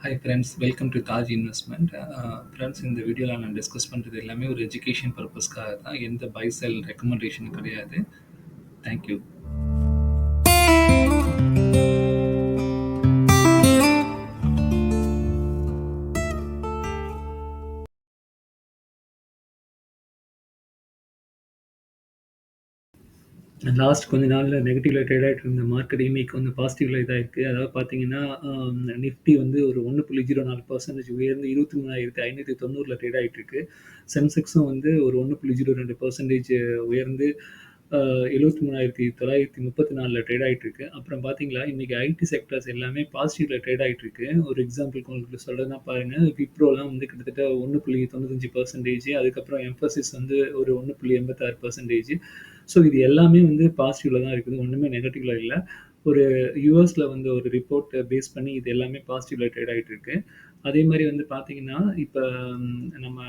Hi friends, welcome to Taj investment. Friends, இந்த வீடியோவில் நான் டிஸ்கஸ் பண்ணுறது எல்லாமே ஒரு எஜுகேஷன் பர்பஸ்க்காக தான். எந்த பை செல் ரெக்கமெண்டேஷன் கிடையாது. தேங்க்யூ. லாஸ்ட் கொஞ்ச நாளில் நெகட்டிவ்ல ட்ரேட் ஆகிட்டு இருந்த மார்க்கெட் இன்னைக்கு வந்து பாசிட்டிவ்ல இதாக இருக்குது. அதாவது பார்த்தீங்கன்னா நிஃப்டி வந்து ஒரு 1.04% உயர்ந்து 23,590 ட்ரேட் ஆகிட்டு இருக்கு. சென்செக்ஸும் வந்து ஒரு 1.02% உயர்ந்து 73,934 ட்ரேட் ஆகிட்டு இருக்கு. அப்புறம் பார்த்தீங்களா, இன்னைக்கு ஐடி செக்டர்ஸ் எல்லாமே பாசிட்டிவ்ல ட்ரேட் ஆகிட்டு இருக்கு. ஒரு எக்ஸாம்பிளுக்கு உங்களுக்கு சொல்றதுனா பாருங்க, விப்ரோலாம் வந்து கிட்டத்தட்ட 1.95%, அதுக்கப்புறம் எம்ஃபசிஸ் வந்து ஒரு 1.86%. ஸோ இது எல்லாமே வந்து பாசிட்டிவ்ல தான் இருக்குது, ஒன்றுமே நெகட்டிவ்ல இல்லை. ஒரு யூஎஸ்ல வந்து ஒரு ரிப்போர்ட் பேஸ் பண்ணி இது எல்லாமே பாசிட்டிவ்ல ட்ரேட் ஆகிட்டு இருக்கு. அதே மாதிரி வந்து பார்த்தீங்கன்னா, இப்போ நம்ம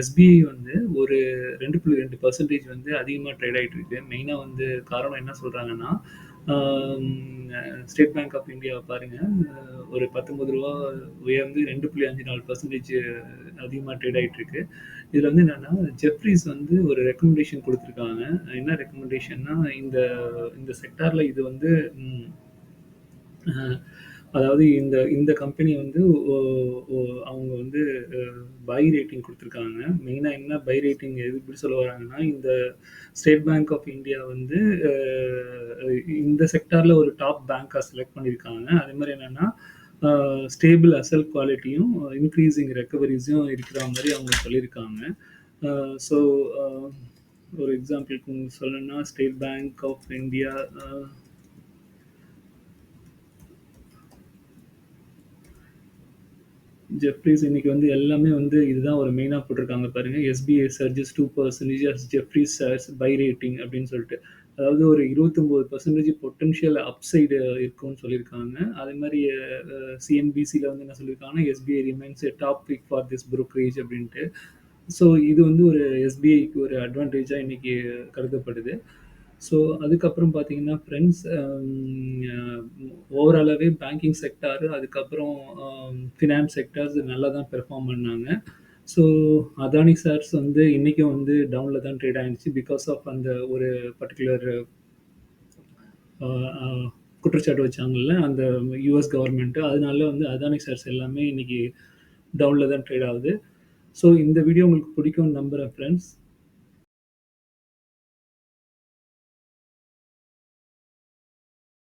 எஸ்பிஐ வந்து ஒரு 2.2% வந்து அதிகமாக ட்ரேட் ஆகிட்டு இருக்கு. மெயினாக வந்து காரணம் என்ன சொல்கிறாங்கன்னா, ஸ்டேட் பேங்க் ஆஃப் இந்தியாவை பாருங்க, ஒரு ரூ. 19 உயர்ந்து 2.54% அதிகமாக ட்ரேட் ஆகிட்டு இருக்கு. இதில் வந்து என்னன்னா, ஜெஃப்ரீஸ் வந்து ஒரு ரெக்கமெண்டேஷன் கொடுத்துருக்காங்க. என்ன ரெக்கமெண்டேஷன்னா, இந்த இந்த செக்டார்ல இது வந்து அதாவது இந்த இந்த கம்பெனி வந்து அவங்க வந்து பை ரேட்டிங் கொடுத்துருக்காங்க. மெயினாக என்ன பை ரேட்டிங் எப்படி சொல்ல வராங்கன்னா, இந்த ஸ்டேட் பேங்க் ஆஃப் இந்தியா வந்து இந்த செக்டாரில் ஒரு டாப் பேங்காக செலக்ட் பண்ணியிருக்காங்க. அதே மாதிரி என்னென்னா, ஸ்டேபிள் அசல் குவாலிட்டியும் இன்க்ரீஸிங் ரெக்கவரிஸும் இருக்கிற மாதிரி அவங்க சொல்லியிருக்காங்க. ஸோ ஒரு எக்ஸாம்பிளுக்கு சொல்லணும்னா, state bank of India Jefferies இன்னைக்கு வந்து எல்லாமே வந்து இதுதான் ஒரு மெயினாக போட்டிருக்காங்க பாருங்க. SBI surges 2% Jefferies shares buy rating அப்படின்னு சொல்லிட்டு. அதாவது ஒரு 29% பொட்டன்ஷியல் அப்சைடு இருக்கும்னு சொல்லியிருக்காங்க. அதே மாதிரி சிஎன்பிசியில் வந்து என்ன சொல்லியிருக்காங்கன்னா, SBI remains a top pick for this brokerage அப்படின்ட்டு. ஸோ இது வந்து ஒரு எஸ்பிஐக்கு ஒரு அட்வான்டேஜாக இன்னைக்கு கருதப்படுது. ஸோ அதுக்கப்புறம் பார்த்தீங்கன்னா ஃப்ரெண்ட்ஸ், ஓவராலாகவே பேங்கிங் செக்டாரு, அதுக்கப்புறம் ஃபினான்ஸ் செக்டார்ஸ் நல்லா தான் பெர்ஃபார்ம் பண்ணாங்க. ஸோ அதானி ஷேர்ஸ் வந்து இன்றைக்கும் வந்து டவுனில் தான் ட்ரேட் ஆகிடுச்சு. பிகாஸ் ஆஃப் அந்த ஒரு பர்டிகுலர் குற்றச்சாட்டு வச்சாங்கல்ல அந்த யூஎஸ் கவர்மெண்ட்டு, அதனால வந்து அதானி ஷேர்ஸ் எல்லாமே இன்னைக்கு டவுனில் தான் ட்ரேட் ஆகுது. ஸோ இந்த வீடியோ உங்களுக்கு பிடிக்கும்னு நம்புகிறேன் ஃப்ரெண்ட்ஸ்.